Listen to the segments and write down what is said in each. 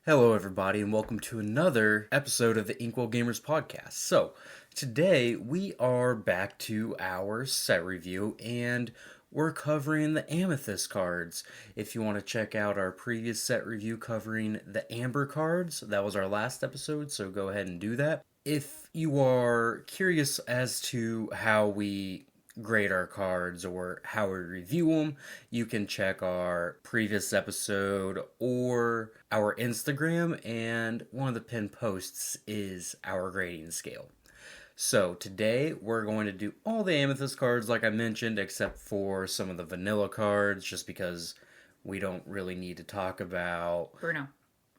Hello, everybody, and welcome to another episode of the Inkwell Gamers podcast. So, today we are back to our set review, and we're covering the Amethyst cards. If you want to check out our previous set review covering the Amber cards, that was our last episode, so go ahead and do that. If you are curious as to how we grade our cards or how we review them, you can check our previous episode or our Instagram, and one of the pinned posts is our grading scale. So today we're going to do all the Amethyst cards like I mentioned, except for some of the vanilla cards, just because we don't really need to talk about Bruno.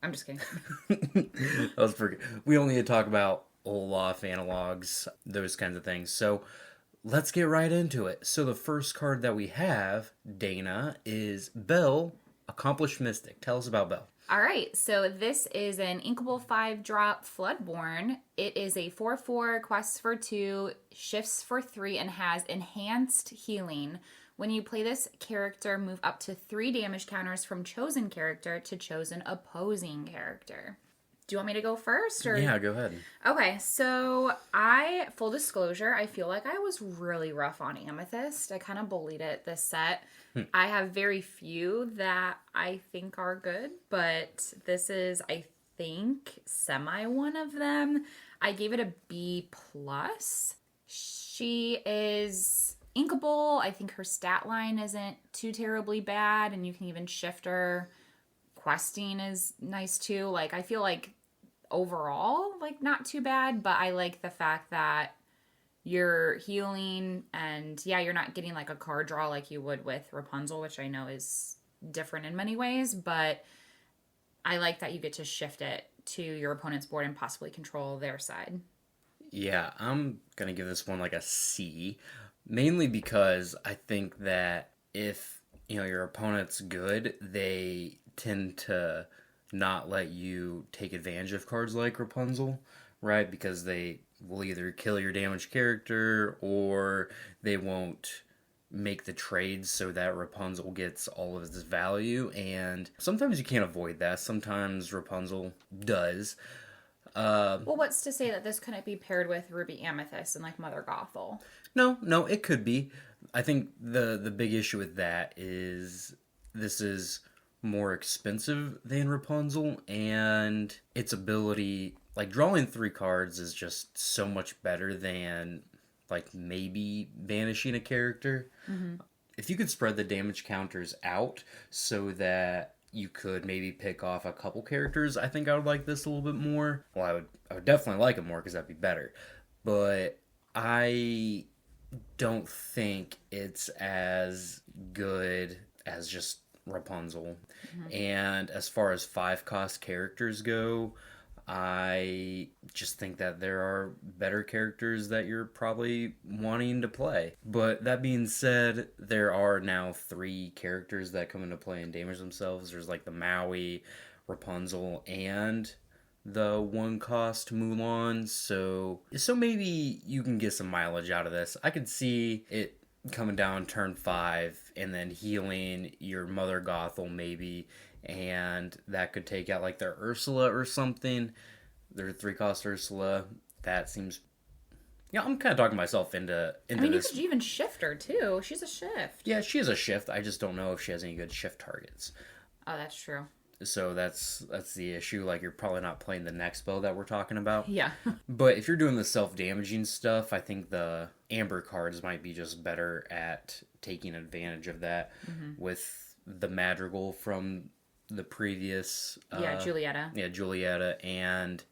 I'm just kidding. that was pretty good. We only need to talk about Olaf analogs, those kinds of things. So let's get right into it. So the first card that we have, Dana, is Belle, Accomplished Mystic. Tell us about Belle. All right, so this is an Inkable 5-drop Floodborn. It is a 4/4, quests for 2, shifts for 3, and has enhanced healing. When you play this character, move up to 3 damage counters from chosen character to chosen opposing character. Do you want me to go first? Or? Yeah, go ahead. Okay, so full disclosure, I feel like I was really rough on Amethyst. I kind of bullied it this set. I have very few that I think are good, but this is, I think, semi one of them. I gave it a B+. She is inkable. I think her stat line isn't too terribly bad, and you can even shift her. Questing is nice too. Like, I feel like overall, like, not too bad, but I like the fact that you're healing and you're not getting like a card draw like you would with Rapunzel, which I know is different in many ways, but I like that you get to shift it to your opponent's board and possibly control their side. Yeah, I'm going to give this one like a C, mainly because I think that if, your opponent's good, they tend to not let you take advantage of cards like Rapunzel, right? Because they will either kill your damaged character or they won't make the trades so that Rapunzel gets all of its value. And sometimes you can't avoid that. Sometimes Rapunzel does. Well, what's to say that this couldn't be paired with Ruby Amethyst and like Mother Gothel? No, it could be. I think the big issue with that is this is more expensive than Rapunzel, and its ability, like, drawing 3 cards is just so much better than, like, maybe banishing a character. Mm-hmm. If you could spread the damage counters out so that you could maybe pick off a couple characters, I think I would like this a little bit more. Well, I would definitely like it more because that'd be better. But I don't think it's as good as just Rapunzel. Mm-hmm. And as far as 5-cost characters go, I just think that there are better characters that you're probably wanting to play. But that being said, there are now 3 characters that come into play and damage themselves. There's like the Maui, Rapunzel, and the 1-cost Mulan. So maybe you can get some mileage out of this. I could see it coming down turn 5 and then healing your Mother Gothel maybe, and that could take out like their Ursula or something. Their 3-cost Ursula. That seems... I'm kind of talking myself into I mean, this. You could even shift her too. She's a shift. Yeah, she is a shift. I just don't know if she has any good shift targets. Oh, that's true. So that's the issue. Like, you're probably not playing the next spell that we're talking about. Yeah. But if you're doing the self-damaging stuff, I think the Amber cards might be just better at taking advantage of that. Mm-hmm. With the Madrigal from the previous... Julieta. Yeah, Julieta, and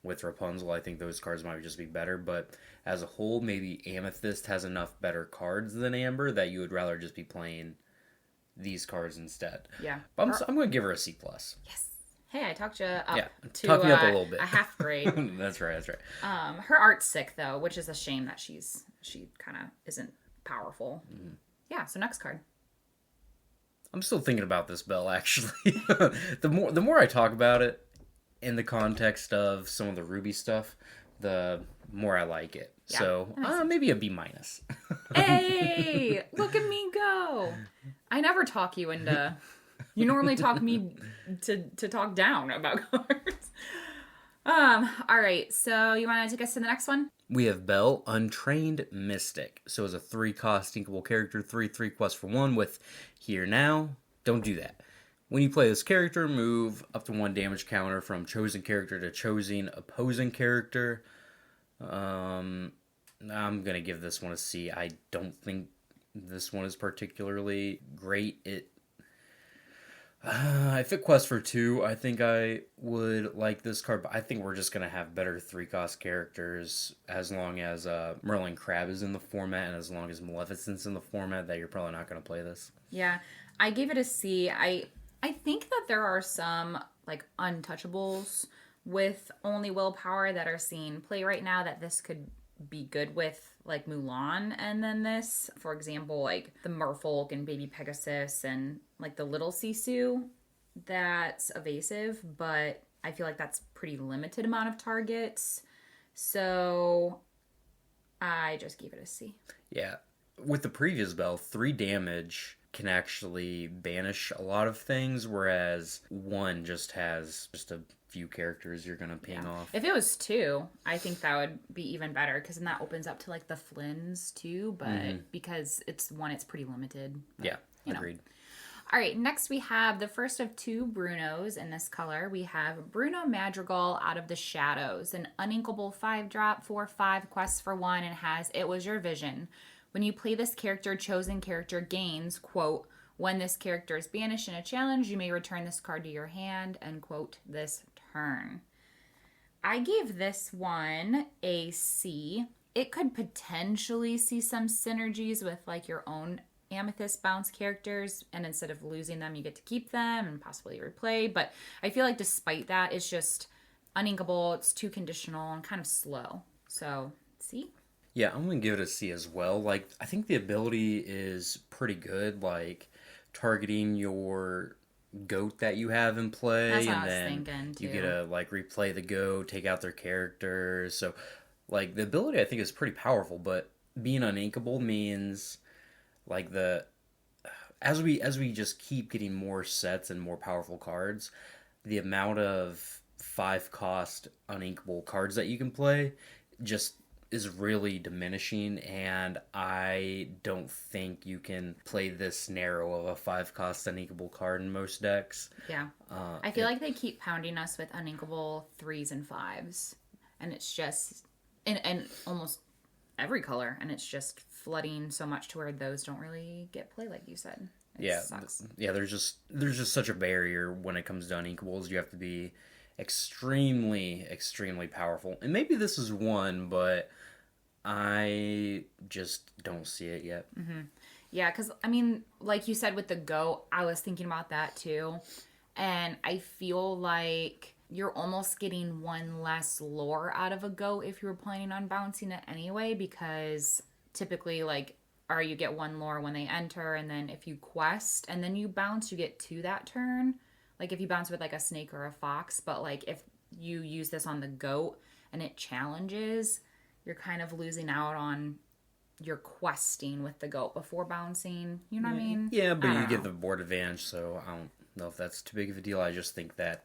with Rapunzel, I think those cards might just be better. But as a whole, maybe Amethyst has enough better cards than Amber that you would rather just be playing these cards instead. Yeah. But I'm going to give her a C+. Yes. Hey, I talked you up to talk me up a little bit. A half grade. That's right. Her art's sick though, which is a shame that she kind of isn't powerful. Mm-hmm. Yeah. So next card. I'm still thinking about this Belle, actually. The more I talk about it in the context of some of the Ruby stuff, the more I like it. Yeah, so maybe a B-. Hey, look at me go! I never talk you into You normally talk me to talk down about cards. All right, so you want to take us to the next one? We have Belle, Untrained Mystic. So as a 3-cost inkable character, 3/3 quest for 1 with Here Now. Don't do that. When you play this character, move up to 1 damage counter from chosen character to chosen opposing character. I'm going to give this one a C. I don't think this one is particularly great. If it quests for 2, I think I would like this card, but I think we're just going to have better 3-cost characters as long as Merlin Crab is in the format and as long as Maleficent's in the format, that you're probably not going to play this. Yeah, I gave it a C. I think that there are some, like, untouchables with only willpower that are seeing play right now that this could be good with, like Mulan, and then this, for example, like the Merfolk and Baby Pegasus and like the Little Sisu, that's evasive, but I feel like that's pretty limited amount of targets, so I just gave it a C. Yeah, with the previous Belle, 3 damage can actually banish a lot of things, whereas 1 just has just a few characters you're gonna ping off. If it was 2, I think that would be even better, because then that opens up to like the Flynn's too, but because it's 1, it's pretty limited. But, yeah, agreed. All right, next we have the first of 2 Brunos in this color. We have Bruno Madrigal, Out of the Shadows, an uninkable 5-drop for 5 quests for 1, and has It Was Your Vision. When you play this character, chosen character gains, quote, when this character is banished in a challenge, you may return this card to your hand, end quote, this turn. I gave this one a C. It could potentially see some synergies with like your own Amethyst bounce characters, and instead of losing them, you get to keep them and possibly replay. But I feel like despite that, it's just uninkable, it's too conditional and kind of slow. So, C. Yeah, I'm going to give it a C as well. Like, I think the ability is pretty good, like, targeting your goat that you have in play. That's what and I was then thinking, too. you get to, like, replay the goat, take out their characters. So, like, the ability I think is pretty powerful, but being uninkable means, like, as we just keep getting more sets and more powerful cards, the amount of 5-cost uninkable cards that you can play just is really diminishing, and I don't think you can play this narrow of a 5-cost uninkable card in most decks. Yeah. I feel like they keep pounding us with uninkable 3s and 5s, and it's just in almost every color, and it's just flooding so much to where those don't really get play, like you said. It sucks. Yeah, there's just such a barrier when it comes to uninkables. You have to be extremely, extremely powerful. And maybe this is one, but I just don't see it yet. Mm-hmm. Yeah, because, I mean, like you said with the goat, I was thinking about that too. And I feel like you're almost getting 1 less lore out of a goat if you were planning on bouncing it anyway, because typically, like, or you get 1 lore when they enter, and then if you quest and then you bounce, you get 2 that turn. Like if you bounce with like a snake or a fox, but like if you use this on the goat and it challenges, you're kind of losing out on your questing with the goat before bouncing. You know what I mean? Yeah, but you get the board advantage, so I don't know if that's too big of a deal. I just think that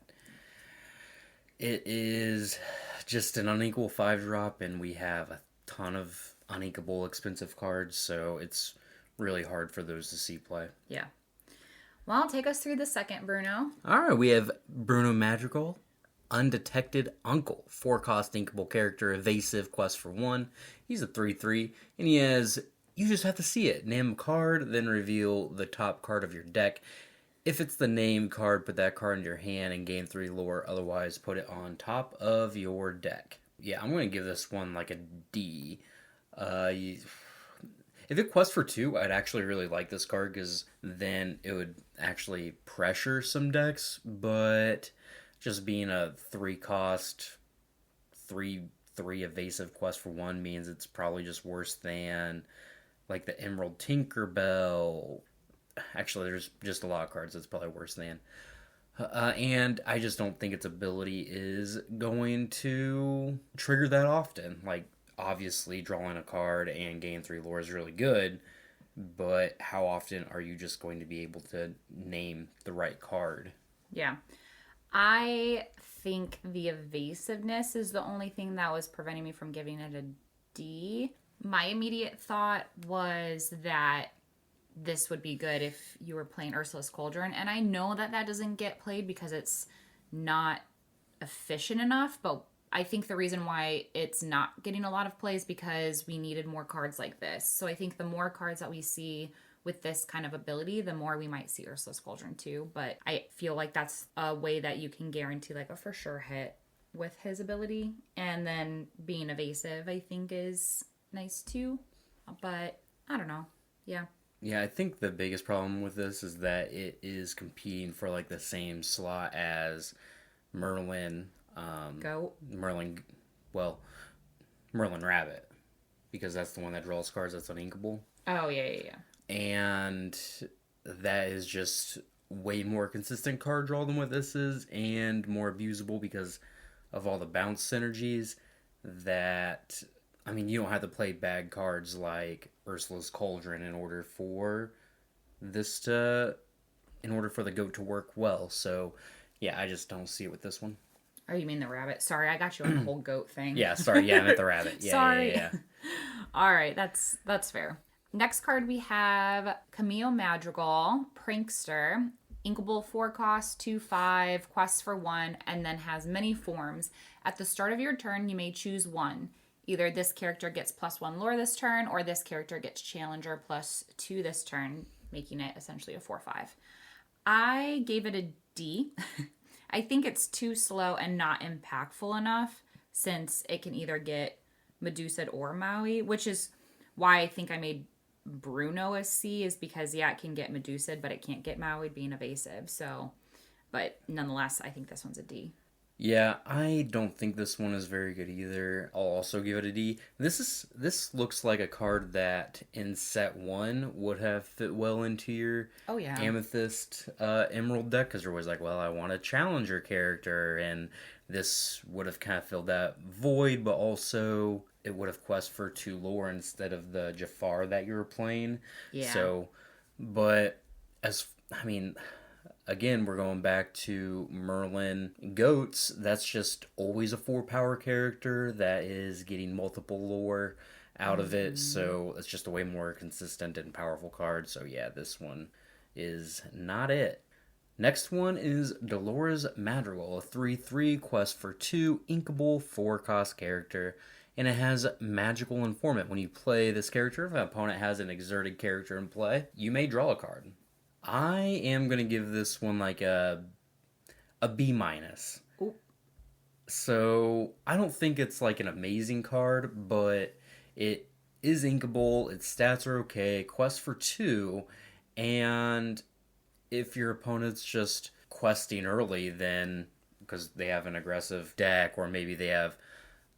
it is just an unequal 5-drop, and we have a ton of uninkable expensive cards, so it's really hard for those to see play. Yeah. Well, take us through the second Bruno. All right, we have Bruno Madrigal, Undetected Uncle, 4-cost inkable character, evasive, quest for 1. He's a 3/3, and he has, you just have to see it. Name a card, then reveal the top card of your deck. If it's the name card, put that card in your hand and gain 3 lore, otherwise put it on top of your deck. Yeah, I'm going to give this one like a D. If it quests for 2, I'd actually really like this card, because then it would actually pressure some decks, but just being a 3-cost, 3/3 evasive quest for 1 means it's probably just worse than like the Emerald Tinkerbell. Actually, there's just a lot of cards that's probably worse than. And I just don't think its ability is going to trigger that often. Like, obviously, drawing a card and gain 3 lore is really good, but how often are you just going to be able to name the right card? Yeah. I think the evasiveness is the only thing that was preventing me from giving it a D. My immediate thought was that this would be good if you were playing Ursula's Cauldron. And I know that that doesn't get played because it's not efficient enough, but I think the reason why it's not getting a lot of play is because we needed more cards like this. So I think the more cards that we see with this kind of ability, the more we might see Ursula's Cauldron too. But I feel like that's a way that you can guarantee like a for sure hit with his ability. And then being evasive, I think, is nice too. But I don't know. Yeah. Yeah, I think the biggest problem with this is that it is competing for like the same slot as Merlin. Go. Merlin, well, Merlin Rabbit, because that's the one that draws cards that's uninkable. Oh, yeah. And that is just way more consistent card draw than what this is, and more abusable because of all the bounce synergies that, I mean, you don't have to play bad cards like Ursula's Cauldron in order for the goat to work well. So, yeah, I just don't see it with this one. Oh, you mean the rabbit? Sorry, I got you on the whole goat thing. Yeah, sorry. Yeah, I meant the rabbit. Yeah, Sorry. Yeah. All right, that's fair. Next card we have Camille Madrigal, Prankster. Inkable 4 cost, 2/5, quests for 1, and then has many forms. At the start of your turn, you may choose one. Either this character gets +1 lore this turn, or this character gets challenger +2 this turn, making it essentially a 4/5. I gave it a D. I think it's too slow and not impactful enough since it can either get Medusa'd or Maui, which is why I think I made Bruno a C, is because, yeah, it can get Medusa'd, but it can't get Maui being evasive. So, but nonetheless, I think this one's a D. Yeah, I don't think this one is very good either. I'll also give it a D. This looks like a card that in set 1 would have fit well into your Amethyst Emerald deck, because you're always like, well, I want a challenger character, and this would have kind of filled that void, but also it would have quest for 2 lore instead of the Jafar that you were playing. Yeah. So, but again, we're going back to Merlin Goats. That's just always a 4-power character that is getting multiple lore out of it. So it's just a way more consistent and powerful card. So yeah, this one is not it. Next one is Dolores Madrigal, a 3/3 quest for 2, inkable 4-cost character. And it has Magical Informant. When you play this character, if an opponent has an exerted character in play, you may draw a card. I am going to give this one like a B minus. Ooh. So I don't think it's like an amazing card, but it is inkable. Its stats are okay. Quest for 2. And if your opponent's just questing early, then because they have an aggressive deck, or maybe they have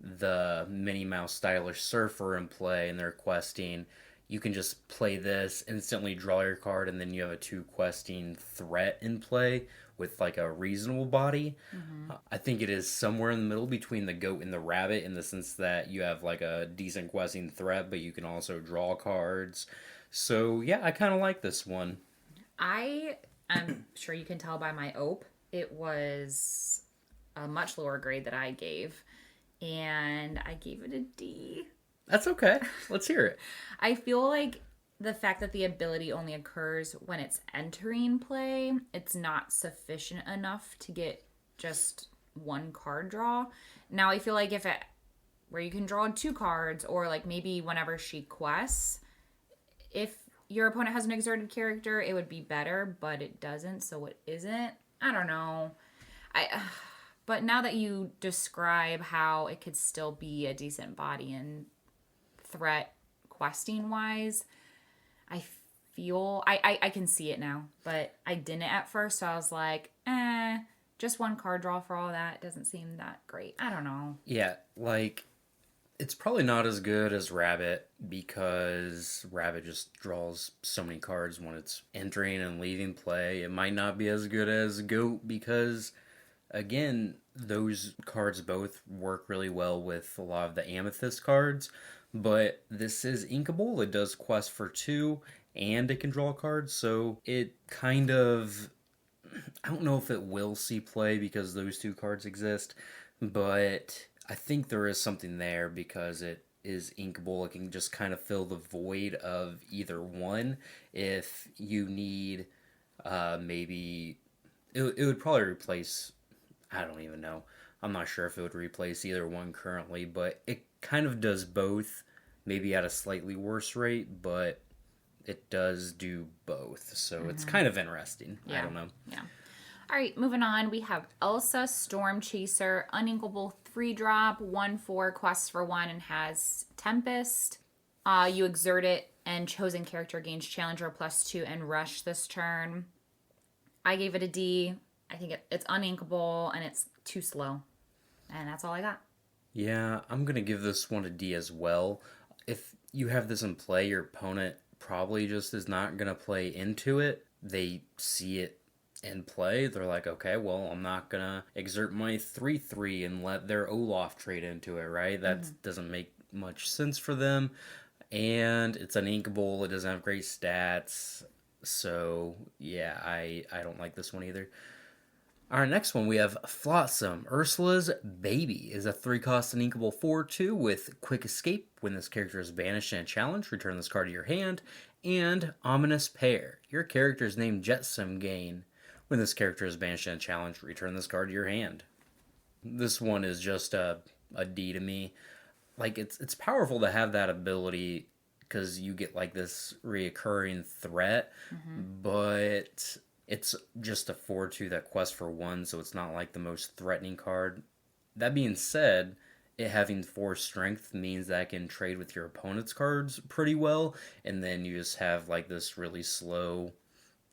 the Minnie Mouse Stylish Surfer in play and they're questing, you can just play this, instantly draw your card, and then you have a 2 questing threat in play with like a reasonable body. Mm-hmm. I think it is somewhere in the middle between the goat and the rabbit, in the sense that you have like a decent questing threat, but you can also draw cards. So yeah, I kind of like this one. I'm sure you can tell by my OP, it was a much lower grade that I gave, and I gave it a D. That's okay. Let's hear it. I feel like the fact that the ability only occurs when it's entering play, it's not sufficient enough to get just 1 card draw. Now, I feel like if it, where you can draw 2 cards, or like maybe whenever she quests, if your opponent has an exerted character, it would be better, but it doesn't, so it isn't. I don't know. But now that you describe how it could still be a decent body and threat questing wise, I feel I can see it now, but I didn't at first, so I was like, just 1 card draw for all that doesn't seem that great. I don't know. Yeah, like, it's probably not as good as Rabbit, because Rabbit just draws so many cards when it's entering and leaving play. It might not be as good as Goat, because again, those cards both work really well with a lot of the Amethyst cards. But this is inkable. It does quest for 2, and it can draw cards, so it kind of, I don't know if it will see play because those two cards exist, but I think there is something there because it is inkable. It can just kind of fill the void of either one. If you need, maybe it would probably replace. I don't even know. I'm not sure if it would replace either one currently, but it kind of does both, maybe at a slightly worse rate, but it does do both. So it's kind of interesting. I don't know. Yeah. All right, moving on. We have Elsa Storm Chaser, uninkable 3-drop, 1/4, quests for 1, and has Tempest. You exert it, and chosen character gains Challenger +2 and Rush this turn. I gave it a D. I think it's uninkable, and it's too slow. And that's all I got. Yeah, I'm going to give this one a D as well. If you have this in play, your opponent probably just is not going to play into it. They see it in play. They're like, okay, well, I'm not going to exert my 3/3 and let their Olaf trade into it, right? That doesn't make much sense for them. And it's uninkable. It doesn't have great stats. So, yeah, I don't like this one either. Our next one, we have Flotsam. Ursula's Baby is a 3-cost uninkable 4/2 with Quick Escape. When this character is banished in a challenge, return this card to your hand. And Ominous Pair. Your character's name Jetsam gain. When this character is banished in a challenge, return this card to your hand. This one is just a D to me. Like, it's powerful to have that ability because you get like this reoccurring threat, but it's just a 4/2 that quests for 1, so it's not like the most threatening card. That being said, it having 4 strength means that it can trade with your opponent's cards pretty well, and then you just have like this really slow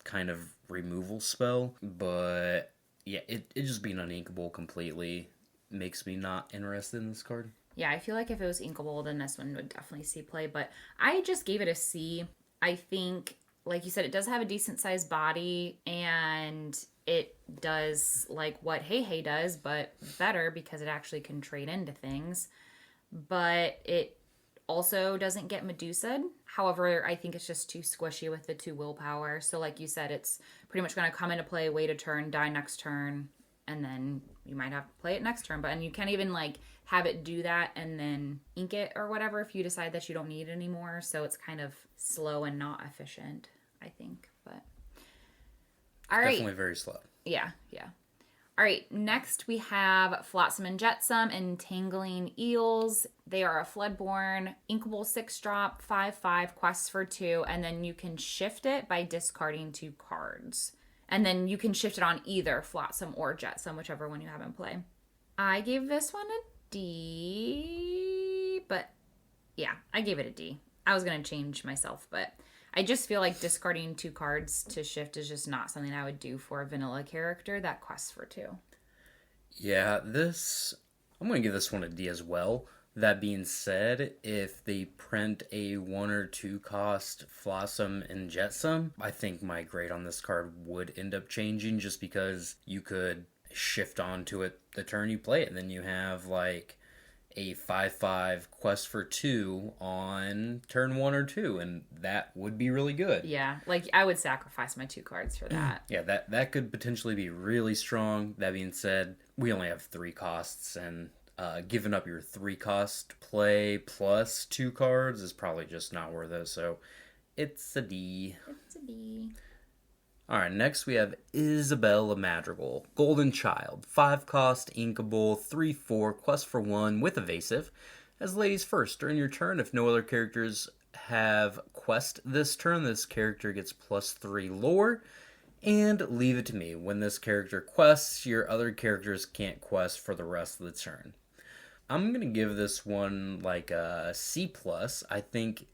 kind of removal spell. But yeah, it just being uninkable completely makes me not interested in this card. Yeah, I feel like if it was inkable, then this one would definitely see play. But I just gave it a C. I think, like you said, it does have a decent sized body, and it does like what Hey Hey does, but better because it actually can trade into things. But it also doesn't get Medusa'd. However, I think it's just too squishy with the 2 willpower. So like you said, it's pretty much going to come into play, wait a turn, die next turn, and then you might have to play it next turn. And you can't even like have it do that and then ink it or whatever if you decide that you don't need it anymore. So it's kind of slow and not efficient, I think. But all right. Definitely very slow. Yeah. All right, next we have Flotsam and Jetsam, Entangling Eels. They are a Floodborn, inkable 6-drop, 5/5, quests for 2, and then you can shift it by discarding 2 cards. And then you can shift it on either Flotsam or Jetsam, whichever one you have in play. I gave this one a D, but yeah, I gave it a D. I was going to change myself, but I just feel like discarding 2 cards to shift is just not something I would do for a vanilla character that quests for 2. Yeah, I'm going to give this one a D as well. That being said, if they print a 1 or 2 cost Flotsam and Jetsam, I think my grade on this card would end up changing just because you could shift onto it the turn you play it, and then you have like a 5/5 quest for 2 on turn 1 or 2, and that would be really good. Yeah, like I would sacrifice my 2 cards for that. Yeah, that could potentially be really strong. That being said, we only have 3 costs, and giving up your 3-cost play plus 2 cards is probably just not worth it, so it's a D. It's a D. Alright, next we have Isabella Madrigal, Golden Child, 5-cost, inkable, 3/4, quest for 1 with evasive. As ladies first, during your turn, if no other characters have quest this turn, this character gets +3 lore. And leave it to me, when this character quests, your other characters can't quest for the rest of the turn. I'm going to give this one like a C+. I think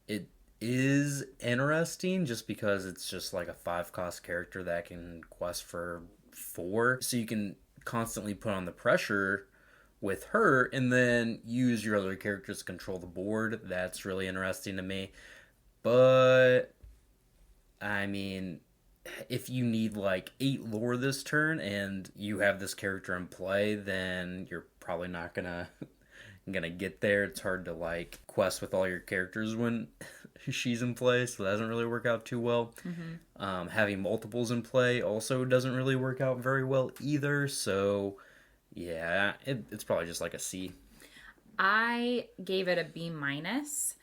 it is interesting just because it's just like a 5-cost character that can quest for 4. So you can constantly put on the pressure with her and then use your other characters to control the board. That's really interesting to me. But, I mean, if you need like 8 lore this turn and you have this character in play, then you're probably not gonna get there. It's hard to like quest with all your characters when she's in play, so that doesn't really work out too well. Having multiples in play also doesn't really work out very well either, so yeah, it's probably just like a C. I gave it a B minus.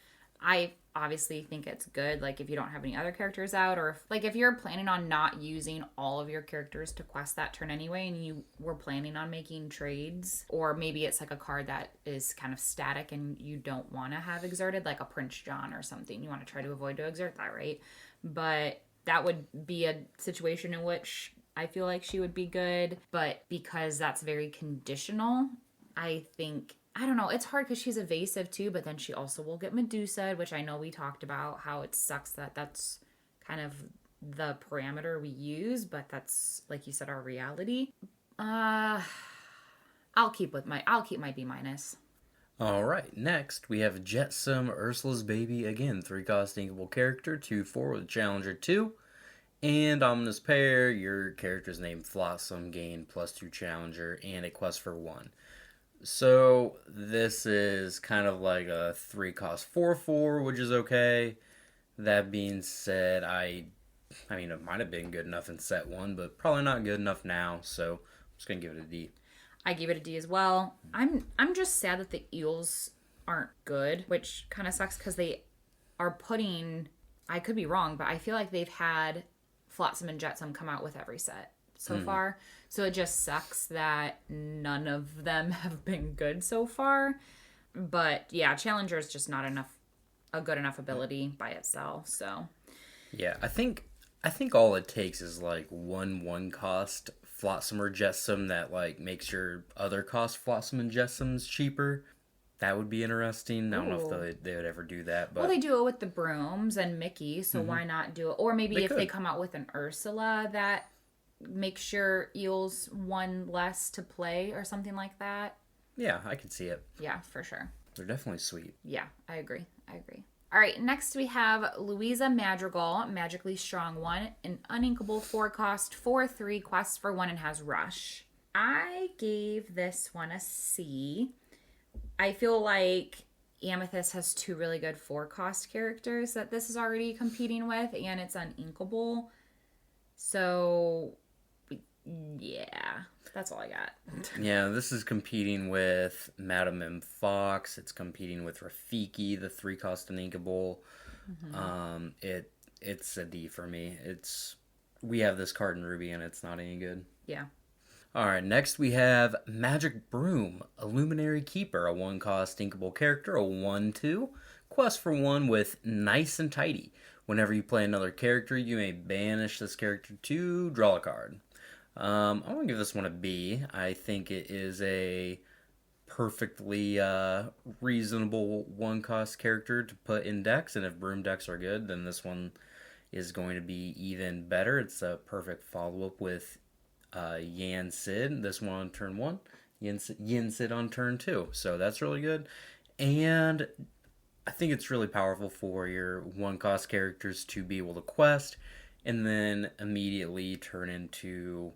I obviously think it's good, like if you don't have any other characters out, or if you're planning on not using all of your characters to quest that turn anyway, and you were planning on making trades, or maybe it's like a card that is kind of static and you don't want to have exerted, like a Prince John or something. You want to try to avoid to exert that, right? But that would be a situation in which I feel like she would be good, but because that's very conditional, I think, I don't know, it's hard because she's evasive too, but then she also will get Medusa, which I know we talked about how it sucks that that's kind of the parameter we use, but that's, like you said, our reality. I'll keep my B minus. Alright, next we have Jetsam Ursula's Baby. Again, 3-cost inkable character, 2/4 with Challenger 2. And Ominous Pair, your character's name Flotsam, gain +2 Challenger, and a quest for 1. So this is kind of like a 3-cost 4/4, which is okay. That being said, I mean, it might have been good enough in set 1, but probably not good enough now, so I'm just going to give it a D. I gave it a D as well. I'm just sad that the eels aren't good, which kind of sucks because they are putting, I could be wrong, but I feel like they've had Flotsam and Jetsam come out with every set so far. So it just sucks that none of them have been good so far. But yeah, Challenger is just not a good enough ability by itself. So Yeah, I think all it takes is like one cost Flotsam or Jetsam that like makes your other cost Flotsam and Jetsams cheaper. That would be interesting. I don't know if they would ever do that, but well, they do it with the brooms and Mickey, so why not do it? Or maybe if they come out with an Ursula that makes your eels one less to play or something like that. yeah, I could see it. Yeah, for sure. They're definitely sweet. Yeah, I agree. All right, next we have Louisa Madrigal, Magically Strong 1, an uninkable 4-cost, 4/3, quests for 1, and has Rush. I gave this one a C. I feel like Amethyst has 2 really good 4-cost characters that this is already competing with, and it's uninkable. So, yeah, that's all I got. Yeah, this is competing with Madame M. Fox. It's competing with Rafiki, the 3-cost uninkable. It's a D for me. We have this card in Ruby, and it's not any good. Yeah. Alright, next we have Magic Broom, Illuminary Keeper, a 1-cost inkable character, a 1/2. Quest for 1 with Nice and Tidy. Whenever you play another character, you may banish this character to draw a card. I'm going to give this one a B. I think it is a perfectly reasonable 1-cost character to put in decks, and if Broom decks are good, then this one is going to be even better. It's a perfect follow-up with Yan Sid, this one on turn 1, Yin Sid on turn 2, so that's really good. And I think it's really powerful for your 1-cost characters to be able to quest and then immediately turn into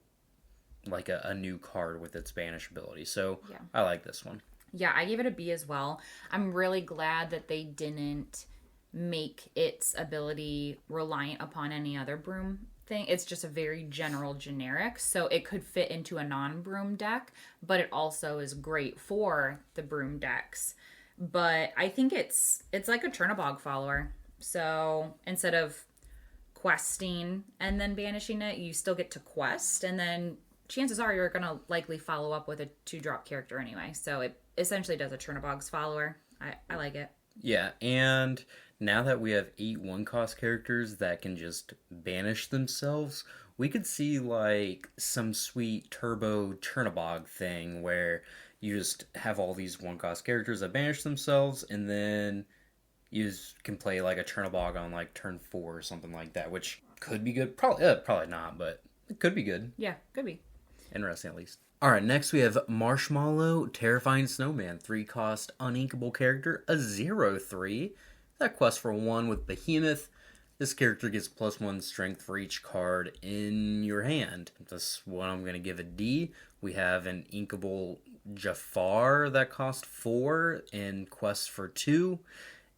like a new card with its banish ability. So yeah. I like this one. Yeah, I gave it a B as well. I'm really glad that they didn't make its ability reliant upon any other broom thing. It's just a very general generic, so it could fit into a non-broom deck, but it also is great for the broom decks. But I think it's like a Chernobog follower. So instead of questing and then banishing it, you still get to quest, and then chances are you're going to likely follow up with a 2-drop character anyway. So it essentially does a Chernobog's follower. I like it. Yeah, and now that we have 8 1-cost characters that can just banish themselves, we could see like some sweet turbo Chernobog thing where you just have all these 1-cost characters that banish themselves, and then you just can play like a Chernobog on like turn 4 or something like that, which could be good. Probably not, but it could be good. Yeah, could be. Interesting, at least. Alright, next we have Marshmallow, Terrifying Snowman, 3-cost uninkable character, a 0/3. That quest for 1 with Behemoth. This character gets +1 strength for each card in your hand. This one I'm going to give a D. We have an inkable Jafar that costs 4 and quests for 2.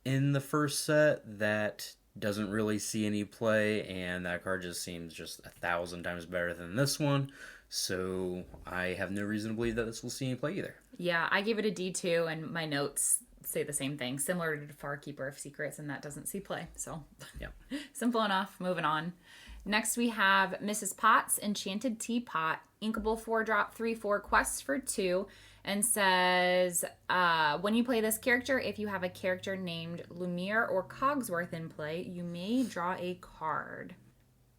in the first set that doesn't really see any play, and that card just seems just 1,000 times better than this one. So I have no reason to believe that this will see any play either. Yeah, I gave it a D2, and my notes say the same thing, similar to Far Keeper of Secrets, and that doesn't see play. So, yeah, simple enough. Moving on. Next, we have Mrs. Potts Enchanted Teapot, inkable 4-drop 3/4 quests for 2, and says when you play this character, if you have a character named Lumiere or Cogsworth in play, you may draw a card.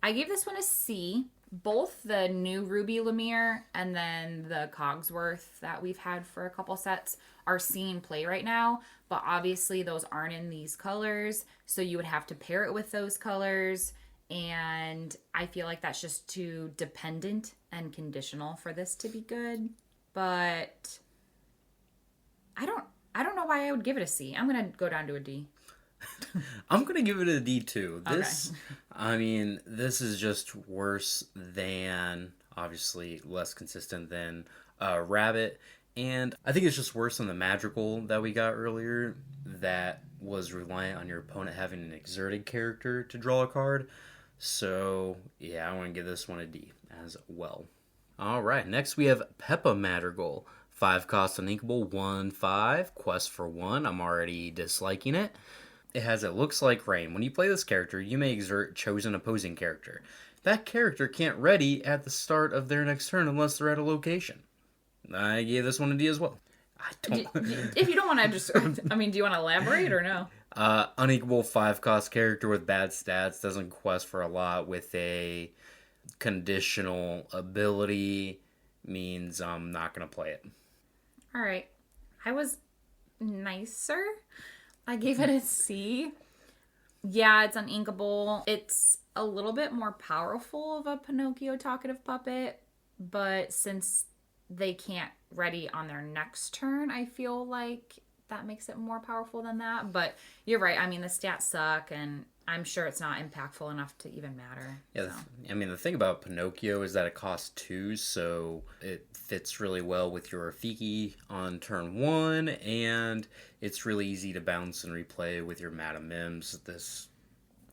I gave this one a C. Both the new Ruby Lumiere and then the Cogsworth that we've had for a couple sets are seeing play right now, but obviously those aren't in these colors, so you would have to pair it with those colors, and I feel like that's just too dependent and conditional for this to be good. But I don't know why I would give it a C. I'm gonna go down to a D. I'm going to give it a D2. This, okay. I mean, this is just worse than, obviously, less consistent than Rabbit. And I think it's just worse than the Magical that we got earlier that was reliant on your opponent having an exerted character to draw a card. So, yeah, I want to give this one a D as well. All right, next we have Peppa Madrigal. 5 cost uninkable, 1/5, quest for 1. I'm already disliking it. It has It Looks Like Rain. When you play this character, you may exert chosen opposing character. That character can't ready at the start of their next turn unless they're at a location. I gave this one a D as well. I don't. If you don't want to just, I mean, do you want to elaborate or no? Unequal 5 cost character with bad stats, doesn't quest for a lot, with a conditional ability, means I'm not going to play it. All right. I was nicer. I gave it a C. Yeah, it's uninkable. It's a little bit more powerful of a Pinocchio talkative puppet, but since they can't ready on their next turn, I feel like that makes it more powerful than that. But you're right. I mean, the stats suck, and I'm sure it's not impactful enough to even matter. Yeah, so. I mean, the thing about Pinocchio is that it costs 2, so it fits really well with your Rafiki on turn 1, and it's really easy to bounce and replay with your Madame Mims. This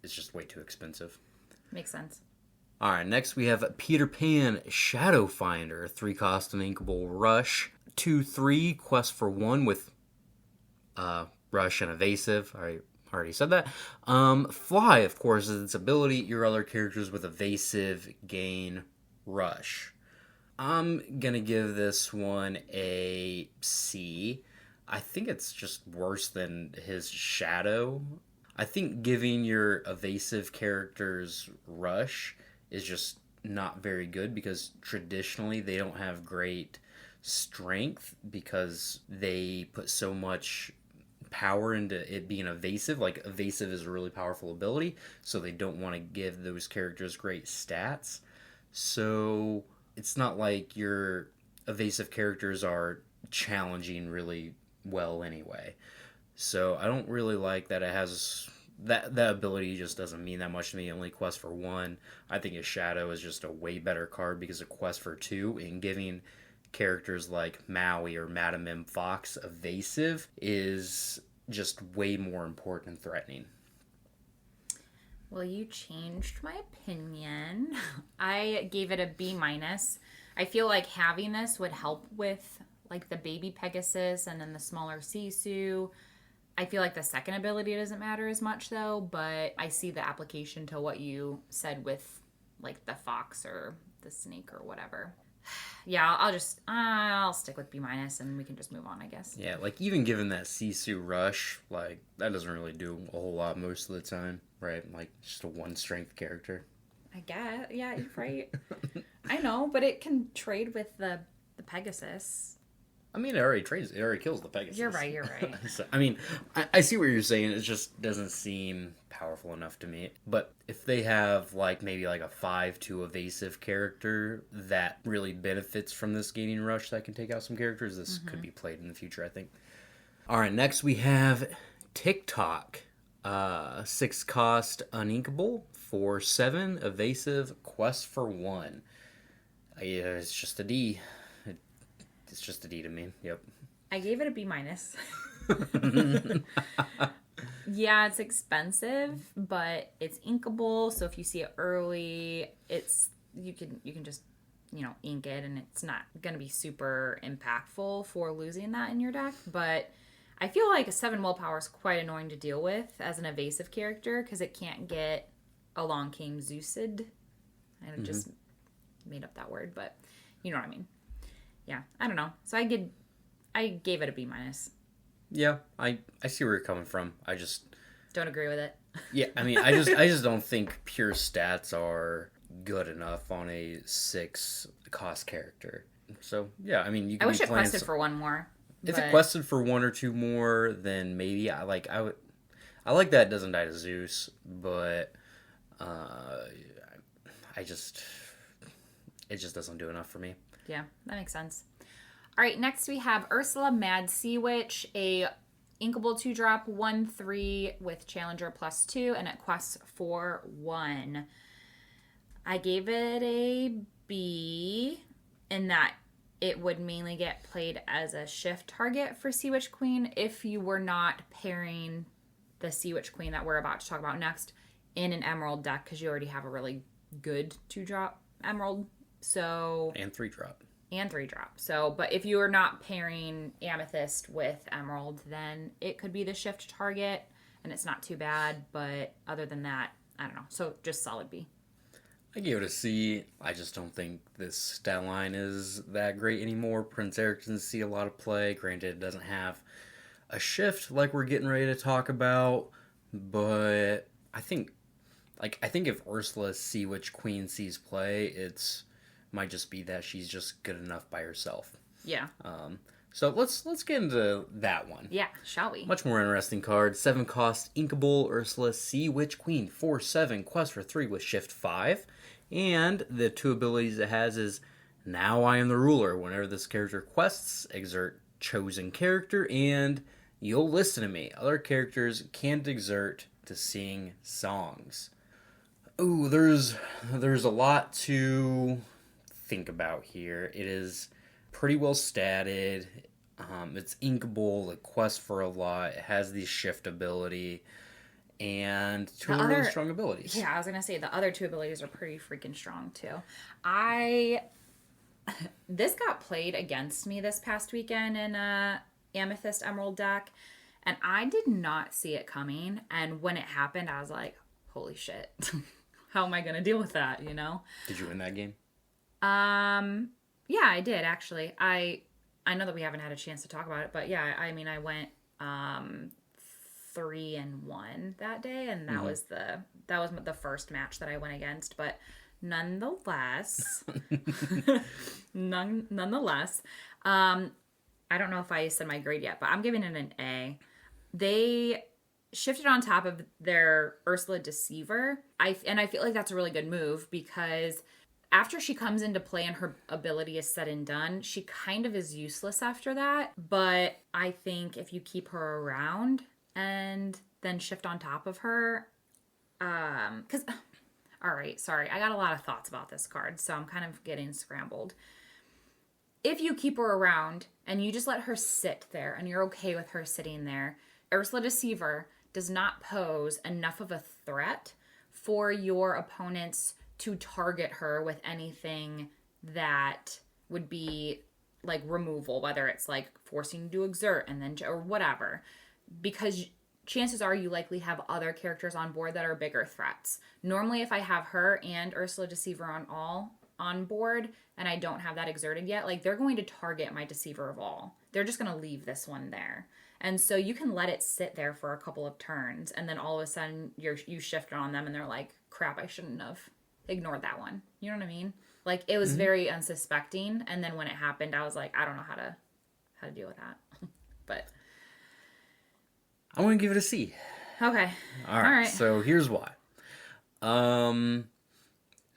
is just way too expensive. Makes sense. All right, next we have Peter Pan Shadow Finder, 3 cost and inkable Rush, 2/3, quest for 1 with Rush and Evasive. All right. Already said that. Fly, of course, is its ability. Your other characters with Evasive gain Rush. I'm going to give this one a C. I think it's just worse than his Shadow. I think giving your Evasive characters Rush is just not very good because traditionally they don't have great strength because they put so much power into it being evasive. Like, evasive is a really powerful ability, so they don't want to give those characters great stats. So it's not like your evasive characters are challenging really well anyway. So I don't really like that it has that ability. Just doesn't mean that much to me. It only quest for 1. I think a Shadow is just a way better card because it quests for 2, and giving characters like Maui or Madame M. Fox evasive is just way more important and threatening. Well, you changed my opinion. I gave it a B-. I feel like having this would help with like the baby Pegasus and then the smaller Sisu. I feel like the second ability doesn't matter as much though, but I see the application to what you said with like the fox or the snake or whatever. Yeah, I'll stick with B- and we can just move on, I guess. Yeah, like even given that Sisu Rush, like that doesn't really do a whole lot most of the time, right? Like just a 1 strength character. I guess. Yeah, you're right. I know, but it can trade with the Pegasus. I mean, it already kills the Pegasus. You're right. So, I mean, I see what you're saying. It just doesn't seem powerful enough to me. But if they have, like, maybe like a 5/2 evasive character that really benefits from this gaining rush that can take out some characters, this could be played in the future, I think. All right, next we have TikTok. 6 cost uninkable, 4/7 evasive, quest for 1. It's just a D. It's just a D to me. Yep. I gave it a B-. Yeah, it's expensive, but it's inkable. So if you see it early, you can just ink it, and it's not going to be super impactful for losing that in your deck. But I feel like a 7 willpower is quite annoying to deal with as an evasive character because it can't get Along Came Zeused. I just made up that word, but you know what I mean. Yeah, I don't know. So I gave it a B minus. Yeah, I see where you're coming from. I just don't agree with it. Yeah, I mean, I just don't think pure stats are good enough on a 6 cost character. So yeah, I mean, you can I wish it quested for one more. If it quested for 1 or 2 more, then maybe I like that it doesn't die to Zeus, but it just doesn't do enough for me. Yeah, that makes sense. All right, next we have Ursula Mad Sea Witch, a inkable 2-drop, 1/3 with Challenger +2, and it quests for 1. I gave it a B in that it would mainly get played as a shift target for Sea Witch Queen if you were not pairing the Sea Witch Queen that we're about to talk about next in an Emerald deck, because you already have a really good 2-drop Emerald. So and 3-drop. And 3-drop. So, but if you are not pairing Amethyst with Emerald, then it could be the shift target, and it's not too bad. But other than that, I don't know. So just solid B. I gave it a C. I just don't think this stat line is that great anymore. Prince Eric doesn't see a lot of play. Granted, it doesn't have a shift like we're getting ready to talk about, but I think if Ursula Sea Witch Queen sees play, might just be that she's just good enough by herself. Yeah. So let's get into that one. Yeah, shall we? Much more interesting card. 7 cost, inkable Ursula Sea Witch Queen. 4/7, quest for 3 with shift 5. And the 2 abilities it has is Now I Am the Ruler. Whenever this character quests, exert chosen character, and You'll Listen to Me. Other characters can't exert to sing songs. Ooh, there's a lot to think about here. It is pretty well statted. It's inkable. It quests for a lot. It has the shift ability and 2 really strong abilities. Yeah, I was gonna say the other 2 abilities are pretty freaking strong too. This got played against me this past weekend in a Amethyst Emerald deck, and I did not see it coming. And when it happened, I was like, "Holy shit! How am I gonna deal with that?" You know? Did you win that game? Yeah, I did actually. I know that we haven't had a chance to talk about it, but yeah, I mean, I went 3-1 that day, and that was the first match that I went against. But nonetheless, nonetheless, I don't know if I said my grade yet, but I'm giving it an A. They shifted on top of their Ursula Deceiver. I feel like that's a really good move because after she comes into play and her ability is said and done, she kind of is useless after that. But I think if you keep her around and then shift on top of her, because, all right, sorry, I got a lot of thoughts about this card, so I'm kind of getting scrambled. If you keep her around and you just let her sit there and you're okay with her sitting there, Ursula Deceiver does not pose enough of a threat for your opponents to target her with anything that would be like removal, whether it's like forcing you to exert and then or whatever, because chances are you likely have other characters on board that are bigger threats. Normally, if I have her and Ursula Deceiver on board and I don't have that exerted yet, like they're going to target my Deceiver of All. They're just going to leave this one there. And so you can let it sit there for a couple of turns and then all of a sudden you shift on them and they're like, crap, I shouldn't have ignored that one. You know what I mean? Like it was very unsuspecting, and then when it happened I was like, I don't know how to deal with that. But I'm going to give it a C. Okay. All right. So here's why.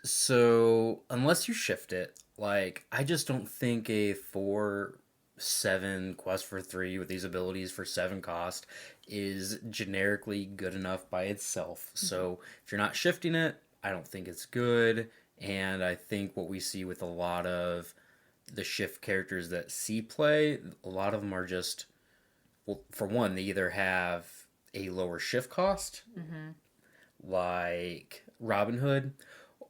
So unless you shift it, like I just don't think a 4/7 quest for 3 with these abilities for 7 cost is generically good enough by itself. So if you're not shifting it, I don't think it's good. And I think what we see with a lot of the shift characters that see play, a lot of them are just, well, for one, they either have a lower shift cost, like Robin Hood,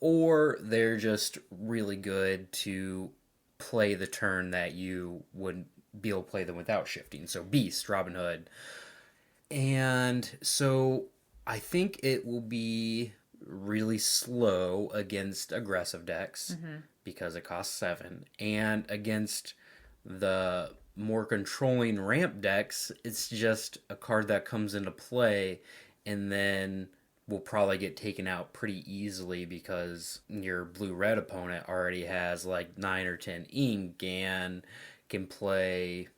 or they're just really good to play the turn that you wouldn't be able to play them without shifting. So Beast, Robin Hood. And so I think it will be really slow against aggressive decks because it costs 7. And against the more controlling ramp decks, it's just a card that comes into play and then will probably get taken out pretty easily because your blue-red opponent already has like 9 or 10 ink and can play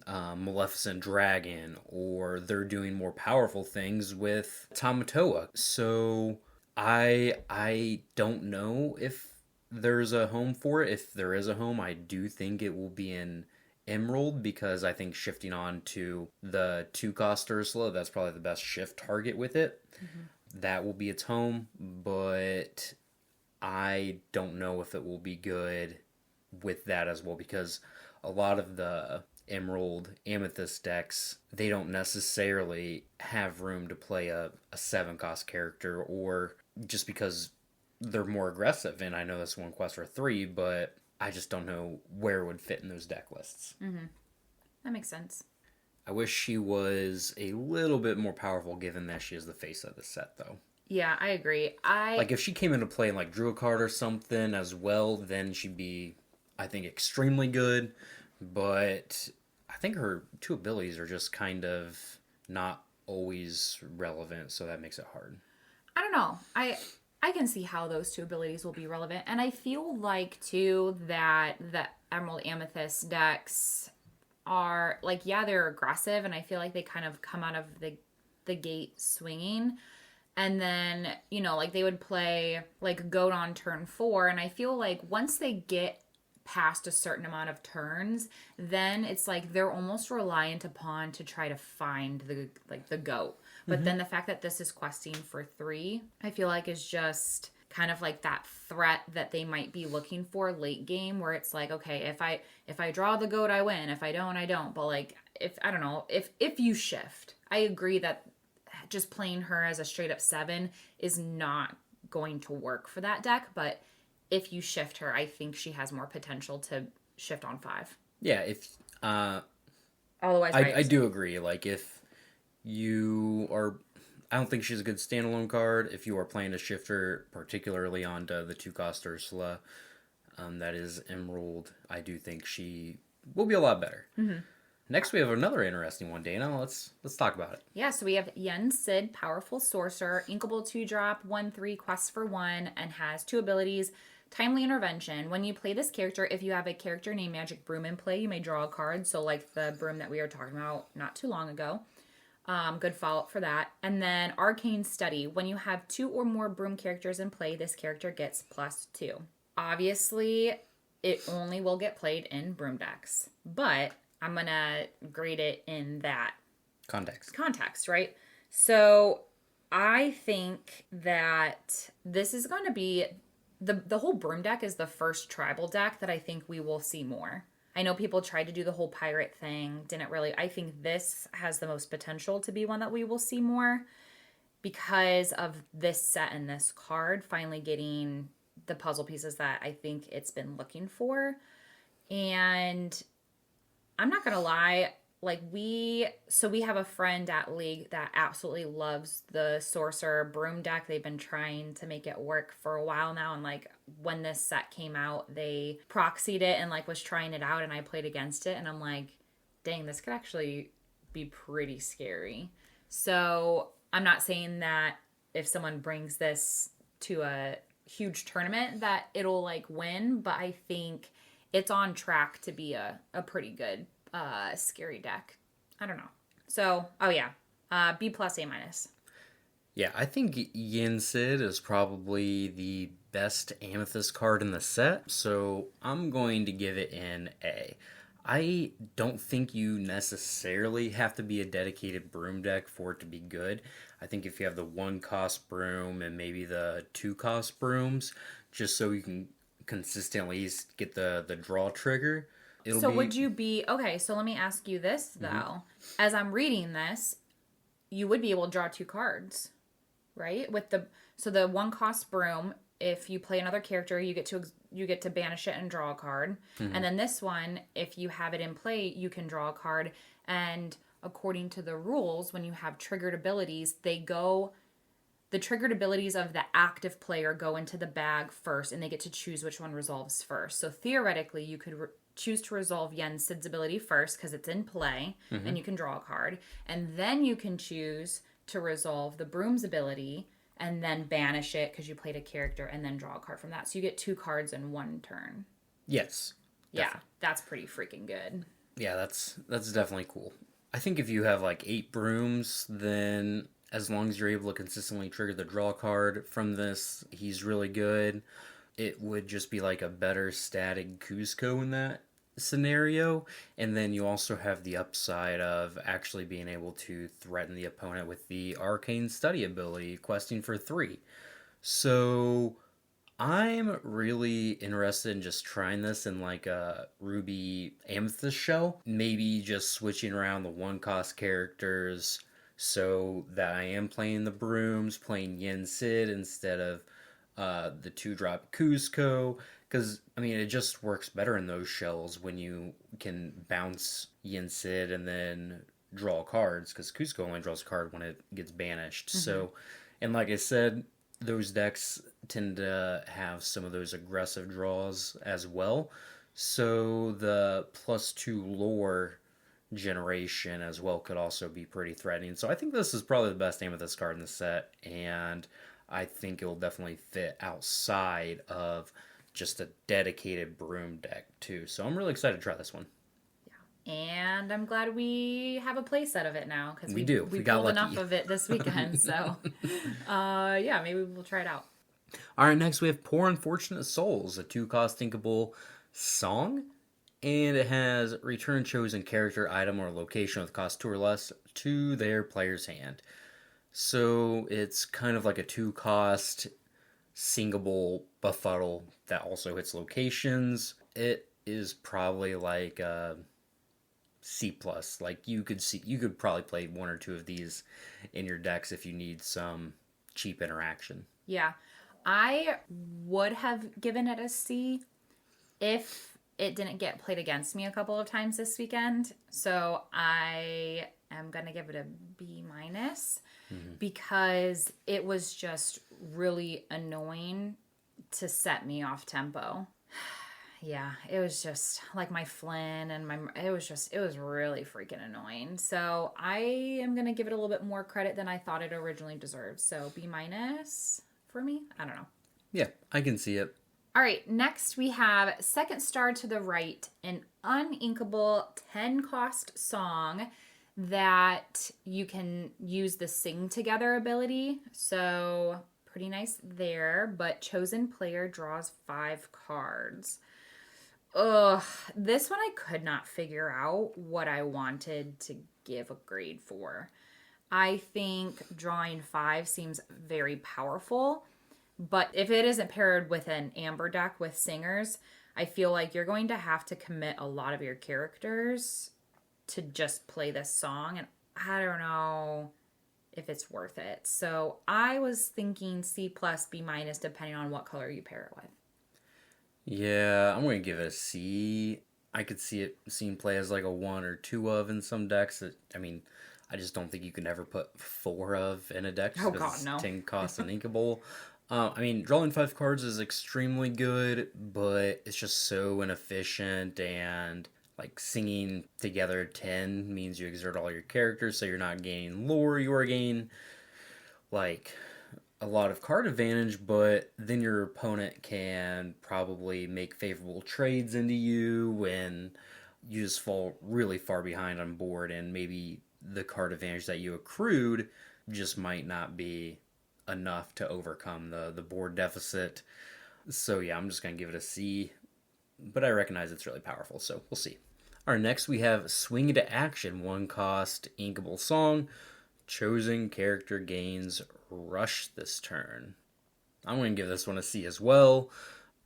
Maleficent Dragon, or they're doing more powerful things with Tamatoa. So I don't know if there's a home for it. If there is a home, I do think it will be in Emerald, because I think shifting on to the 2-cost Ursula, that's probably the best shift target with it. That will be its home, but I don't know if it will be good with that as well, because a lot of the Emerald Amethyst decks, they don't necessarily have room to play a 7-cost character, or just because they're more aggressive. And I know that's one quest for 3, but I just don't know where it would fit in those deck lists. That makes sense. I wish she was a little bit more powerful, given that she is the face of the set, though. Yeah, I agree. Like, if she came into play and, like, drew a card or something as well, then she'd be, I think, extremely good. But I think her 2 abilities are just kind of not always relevant, so that makes it hard. I don't know. I can see how those 2 abilities will be relevant. And I feel like, too, that the Emerald Amethyst decks are, like, yeah, they're aggressive, and I feel like they kind of come out of the gate swinging. And then, you know, like, they would play, like, Goat on turn 4, and I feel like once they get past a certain amount of turns, then it's like they're almost reliant upon to try to find the goat. But then the fact that this is questing for 3, I feel like is just kind of like that threat that they might be looking for late game, where it's like, okay, if I draw the goat, I win. If I don't, I don't. But like, if I don't know, if you shift, I agree that just playing her as a straight up 7 is not going to work for that deck. But if you shift her, I think she has more potential to shift on 5. Yeah, if Otherwise, I do agree. Like, if you are, I don't think she's a good standalone card. If you are playing a shifter, particularly onto the 2-cost Ursula, that is Emerald, I do think she will be a lot better. Next, we have another interesting one, Dana. Let's talk about it. Yeah, so we have Yen Sid, Powerful Sorcerer, Inkable 2-drop, 1/3, quests for 1, and has 2 abilities. Timely Intervention. When you play this character, if you have a character named Magic Broom in play, you may draw a card. So like the broom that we were talking about not too long ago. Good follow-up for that. And then Arcane Study. When you have 2 or more broom characters in play, this character gets +2. Obviously, it only will get played in broom decks. But I'm going to grade it in that context, right? So I think that this is going to be the whole broom deck is the first tribal deck that I think we will see more. I know people tried to do the whole pirate thing, didn't really. I think this has the most potential to be one that we will see more because of this set and this card finally getting the puzzle pieces that I think it's been looking for. And I'm not going to lie, like we have a friend at League that absolutely loves the Sorcerer Broom deck. They've been trying to make it work for a while now, and like when this set came out, they proxied it and like was trying it out, and I played against it, and I'm like, dang, this could actually be pretty scary. So I'm not saying that if someone brings this to a huge tournament that it'll like win, but I think it's on track to be a pretty good scary deck. I don't know. So, oh yeah, B+, A-. Yeah, I think Yin Sid is probably the best Amethyst card in the set, so I'm going to give it an A. I don't think you necessarily have to be a dedicated broom deck for it to be good. I think if you have the 1-cost broom and maybe the 2-cost brooms, just so you can consistently get the draw trigger, would you be okay? So let me ask you this though: as I'm reading this, you would be able to draw 2 cards, right? So the 1 cost broom, if you play another character, you get to banish it and draw a card. Mm-hmm. And then this one, if you have it in play, you can draw a card. And according to the rules, when you have triggered abilities, the triggered abilities of the active player go into the bag first, and they get to choose which one resolves first. So theoretically, you could choose to resolve Yen Sid's ability first because it's in play, mm-hmm. and you can draw a card. And then you can choose to resolve the Broom's ability and then banish it because you played a character and then draw a card from that. So you get 2 cards in 1 turn. Yes. Definitely. Yeah, that's pretty freaking good. Yeah, that's definitely cool. I think if you have like 8 brooms, then as long as you're able to consistently trigger the draw card from this, he's really good. It would just be like a better static Cusco in that scenario. And then you also have the upside of actually being able to threaten the opponent with the Arcane Study ability, questing for 3. So I'm really interested in just trying this in like a Ruby Amethyst shell. Maybe just switching around the 1-cost characters so that I am playing the brooms, playing Yen Sid instead of the 2-drop Cusco. Because, I mean, it just works better in those shells when you can bounce Yen Sid and then draw cards. Because Cusco only draws a card when it gets banished. Mm-hmm. So, and like I said, those decks tend to have some of those aggressive draws as well. So the +2 lore generation as well could also be pretty threatening. So I think this is probably the best Amethyst card in the set, and I think it will definitely fit outside of just a dedicated broom deck too. So I'm really excited to try this one. Yeah, and I'm glad we have a play set of it now because we got pulled lucky. enough of it this weekend. So yeah, maybe we'll try it out. All right, next we have Poor Unfortunate Souls, a 2-cost thinkable song. And it has return chosen character, item, or location with cost 2 or less to their player's hand. So it's kind of like a 2-cost singable befuddle that also hits locations. It is probably like a C+. Like you could probably play 1 or 2 of these in your decks if you need some cheap interaction. Yeah. I would have given it a C if it didn't get played against me a couple of times this weekend. So I am going to give it a B-, mm-hmm. because it was just really annoying to set me off tempo. Yeah, it was just like my Flynn and it was really freaking annoying. So I am going to give it a little bit more credit than I thought it originally deserved. So B- for me. I don't know. Yeah, I can see it. All right, next we have Second Star to the Right, an uninkable 10-cost song that you can use the Sing Together ability. So pretty nice there, but chosen player draws 5 cards. Ugh, this one I could not figure out what I wanted to give a grade for. I think drawing 5 seems very powerful. But if it isn't paired with an amber deck with singers, I feel like you're going to have to commit a lot of your characters to just play this song. And I don't know if it's worth it. So I was thinking C+, B-, depending on what color you pair it with. Yeah, I'm going to give it a C. I could see it seen play as like a 1 or 2 of in some decks. I just don't think you can ever put 4 of in a deck. Oh, God, no. 10 costs uninkable. Drawing 5 cards is extremely good, but it's just so inefficient, and like singing together 10 means you exert all your characters, so you're not gaining lore, you are gaining like a lot of card advantage, but then your opponent can probably make favorable trades into you when you just fall really far behind on board, and maybe the card advantage that you accrued just might not be enough to overcome the board deficit. So yeah, I'm just going to give it a C, but I recognize it's really powerful, so we'll see. All right, next we have Swing into Action, 1-cost inkable song. Chosen character gains Rush this turn. I'm going to give this one a C as well.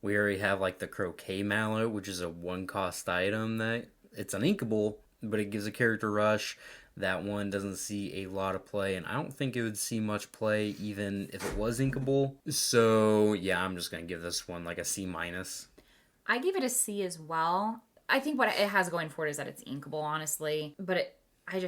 We already have like the Croquet Mallet, which is a 1-cost item that it's uninkable, but it gives a character rush. That one doesn't see a lot of play, and I don't think it would see much play even if it was inkable. So yeah, I'm just gonna give this one like a C minus. I gave it a C as well. I think what it has going for it is that it's inkable, honestly. But I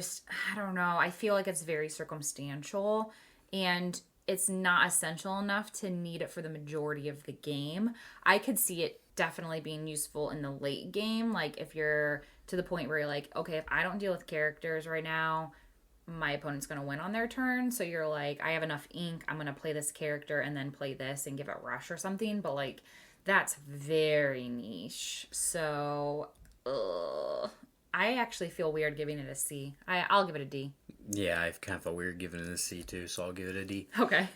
don't know. I feel like it's very circumstantial and it's not essential enough to need it for the majority of the game. I could see it definitely being useful in the late game. Like if you're to the point where you're like, okay, if I don't deal with characters right now, my opponent's going to win on their turn. So you're like, I have enough ink. I'm going to play this character and then play this and give it rush or something. But like, that's very niche. So, I actually feel weird giving it a C. I'll give it a D. Yeah, I've kind of felt weird giving it a C too, so I'll give it a D. Okay.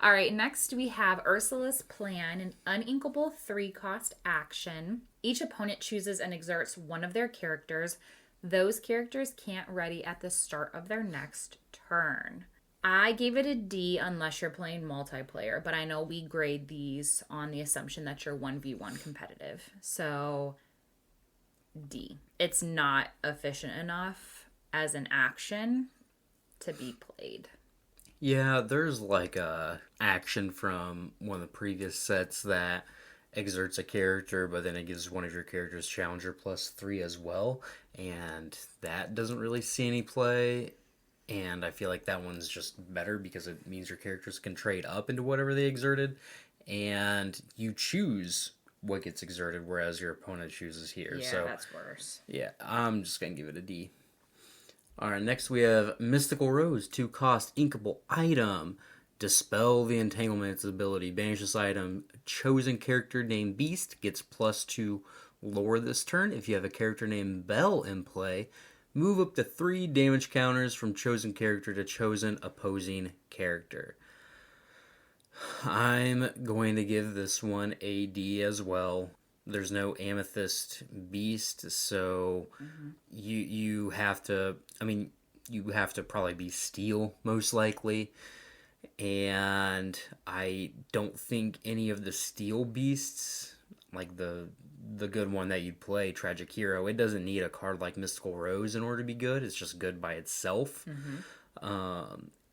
All right, next we have Ursula's Plan, an uninkable 3-cost action. Each opponent chooses and exerts one of their characters. Those characters can't ready at the start of their next turn. I gave it a D unless you're playing multiplayer, but I know we grade these on the assumption that you're 1v1 competitive. So, D. It's not efficient enough as an action to be played. Yeah, there's like a action from one of the previous sets that exerts a character, but then it gives one of your characters Challenger +3 as well, and that doesn't really see any play. And I feel like that one's just better because it means your characters can trade up into whatever they exerted, and you choose what gets exerted, whereas your opponent chooses here. Yeah, so that's worse. yeah, I'm just gonna give it a D. Alright, next we have Mystical Rose, 2-cost inkable item. Dispel the Entanglement's ability. Banish this item. Chosen character named Beast gets +2 lore this turn. If you have a character named Belle in play, move up to 3 damage counters from chosen character to chosen opposing character. I'm going to give this one a D as well. There's no Amethyst Beast, so you have to, you have to probably be Steel, most likely. And I don't think any of the Steel Beasts, like the good one that you'd play, Tragic Hero, it doesn't need a card like Mystical Rose in order to be good. It's just good by itself.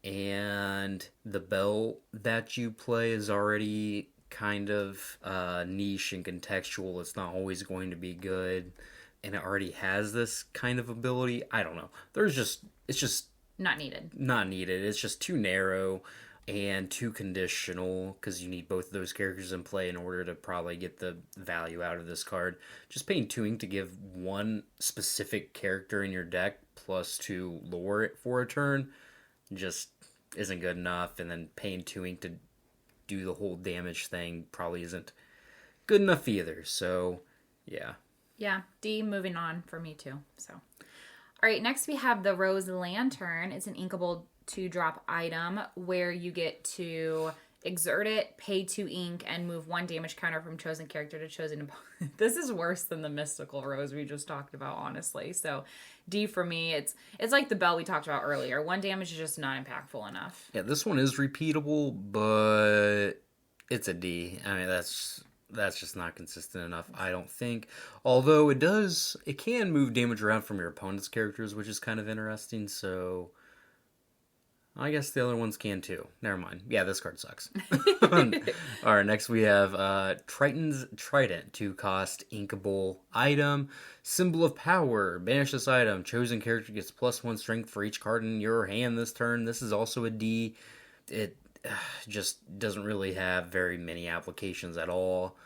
And the Belle that you play is already kind of niche and contextual. It's not always going to be good, and it already has this kind of ability. I don't know. It's just Not needed. not needed. It's just too narrow and too conditional because you need both of those characters in play in order to probably get the value out of this card. Just paying 2 ink to give one specific character in your deck +2 lore for a turn just isn't good enough, and then paying 2 ink to do the whole damage thing probably isn't good enough either. So yeah. Yeah, D, moving on for me too. So, all right, next we have the Rose Lantern. It's an inkable 2-drop item where you get to exert it, pay 2 ink, and move 1 damage counter from chosen character to chosen opponent. This is worse than the Mystical Rose we just talked about, honestly. So D for me. It's like the Belle we talked about earlier. 1 damage is just not impactful enough. Yeah, this one is repeatable, but it's a D. I mean, that's just not consistent enough, I don't think. Although it can move damage around from your opponent's characters, which is kind of interesting, so I guess the other ones can too. Never mind. Yeah, this card sucks. Alright, next we have Triton's Trident, 2-cost inkable item. Symbol of Power. Banish this item. Chosen character gets +1 strength for each card in your hand this turn. This is also a D. It just doesn't really have very many applications at all.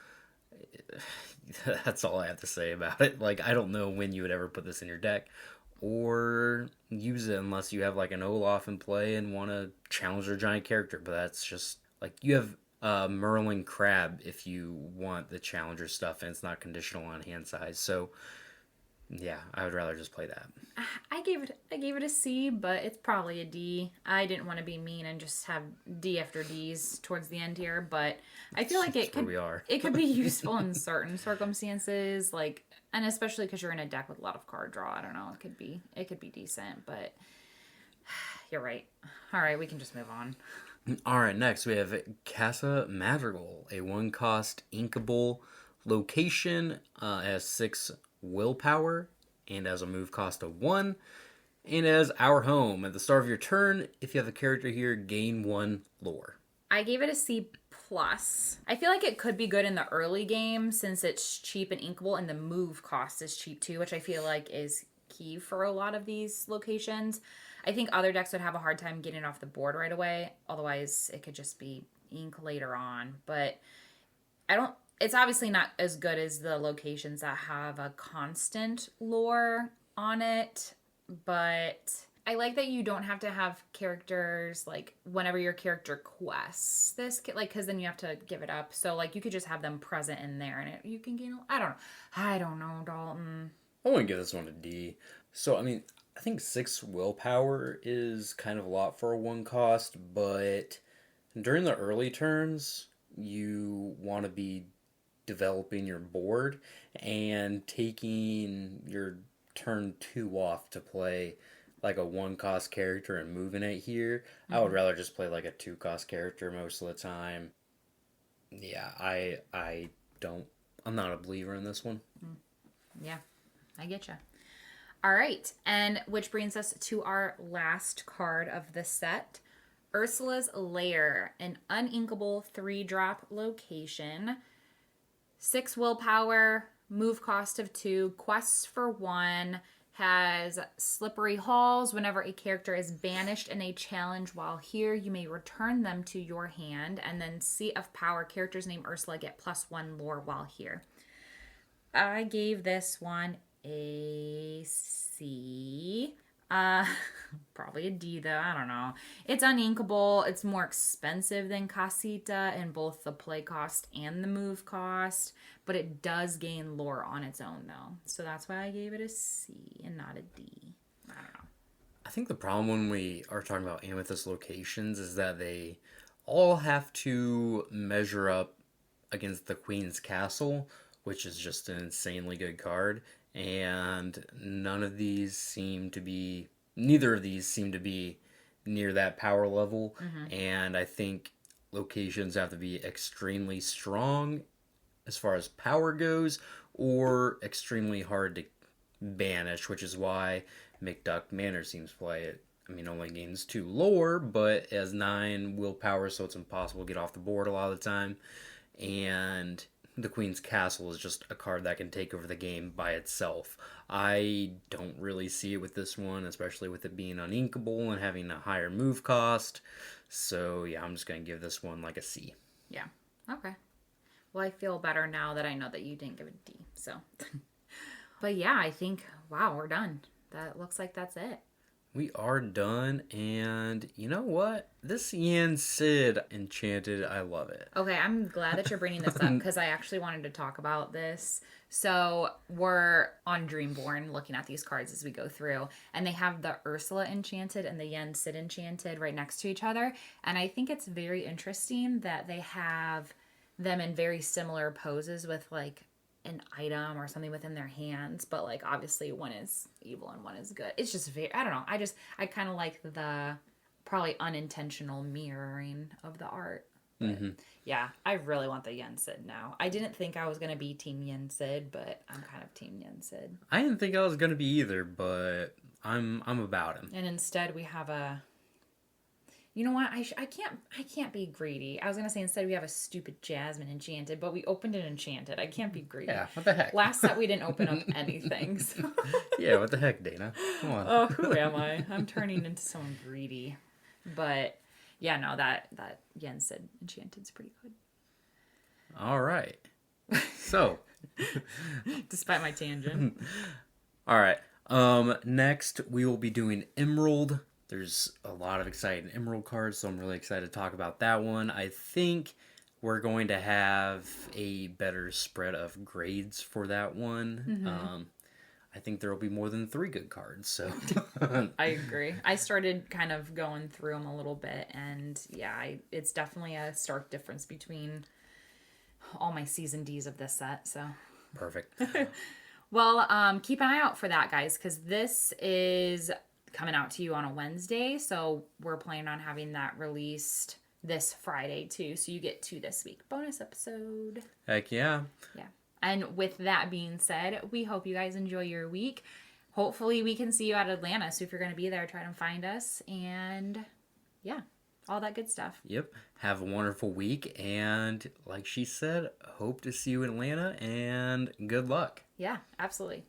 That's all I have to say about it. Like, I don't know when you would ever put this in your deck or use it unless you have like an Olaf in play and want to challenge their giant character. But that's just like, you have Merlin Crab if you want the challenger stuff and it's not conditional on hand size. So yeah, I would rather just play that. I gave it a C, but it's probably a D. I didn't want to be mean and just have D after D's towards the end here, but I feel like it could be useful in certain circumstances, like, and especially because you're in a deck with a lot of card draw. I don't know, it could be decent, but you're right. All right, we can just move on. All right, next we have Casa Madrigal, a 1-cost inkable location, has 6 willpower and has a move cost of 1. And as our home, at the start of your turn, if you have a character here, gain 1 lore. I gave it a C plus. I feel like it could be good in the early game since it's cheap and inkable, and the move cost is cheap too, which I feel like is key for a lot of these locations. I think other decks would have a hard time getting it off the board right away. Otherwise, it could just be ink later on. But it's obviously not as good as the locations that have a constant lore on it. But I like that you don't have to have characters, like, whenever your character quests this, like, because then you have to give it up. So, like, you could just have them present in there, and you can gain, I don't know, Dalton. I want to give this one a D. So, I mean, I think 6 willpower is kind of a lot for a 1 cost, but during the early turns, you want to be developing your board and taking your turn 2 off to play like a 1 cost character and moving it here. I would rather just play like a 2 cost character most of the time. Yeah, I'm not a believer in this one. Yeah, I get you. All right, and which brings us to our last card of the set, Ursula's Lair, an uninkable 3-drop location, 6 willpower, move cost of 2, quests for 1, has slippery halls. Whenever a character is banished in a challenge while here, you may return them to your hand, and then Seat of Power, characters named Ursula get +1 lore while here. I gave this one a C. Probably a D though. I don't know. It's uninkable. It's more expensive than Casita in both the play cost and the move cost, but it does gain lore on its own though. So that's why I gave it a C and not a D. I don't know. I think the problem when we are talking about Amethyst locations is that they all have to measure up against the Queen's Castle, which is just an insanely good card. And neither of these seem to be near that power level. And I think locations have to be extremely strong as far as power goes, or extremely hard to banish, which is why McDuck Manor seems to play it. I mean, only gains 2 lore, but has 9 willpower, so it's impossible to get off the board a lot of the time. And the Queen's Castle is just a card that can take over the game by itself. I don't really see it with this one, especially with it being uninkable and having a higher move cost. So yeah, I'm just going to give this one like a C. Yeah. Okay. Well, I feel better now that I know that you didn't give it a D. So, but yeah, I think, wow, we're done. That looks like that's it. We are done, and you know what? This Yen Sid Enchanted, I love it. Okay, I'm glad that you're bringing this up because I actually wanted to talk about this. So we're on Dreamborn looking at these cards as we go through, and they have the Ursula Enchanted and the Yen Sid Enchanted right next to each other, and I think it's very interesting that they have them in very similar poses with like an item or something within their hands, but like obviously one is evil and one is good. It's just very, I don't know, I kind of like the probably unintentional mirroring of the art. But yeah, I really want the Yen Sid now. I didn't think I was going to be team Yen Sid, but I'm kind of team Yen Sid. I didn't think I was going to be either, but I'm about him. And instead we have a, you know what? I can't be greedy. I was gonna say instead we have a stupid Jasmine Enchanted, but we opened an Enchanted. I can't be greedy. Yeah, what the heck? Last set we didn't open up anything. So. Yeah, what the heck, Dana? Come on. Oh, who am I? I'm turning into someone greedy. But yeah, no, that Yen Sid Enchanted's pretty good. All right. So, despite my tangent. All right. Next we will be doing Emerald. There's a lot of exciting Emerald cards, so I'm really excited to talk about that one. I think we're going to have a better spread of grades for that one. I think there will be more than 3 good cards. So I agree. I started kind of going through them a little bit, and yeah, it's definitely a stark difference between all my Season Ds of this set. So perfect. Well, keep an eye out for that, guys, because this is coming out to you on a Wednesday, so we're planning on having that released this Friday too, so you get 2 this week. Bonus episode. Heck yeah. Yeah. And with that being said, we hope you guys enjoy your week. hopefully we can see you at Atlanta. So if you're going to be there, try to find us. And yeah, all that good stuff. Yep. Have a wonderful week. And like she said, hope to see you in Atlanta and good luck. Yeah, absolutely.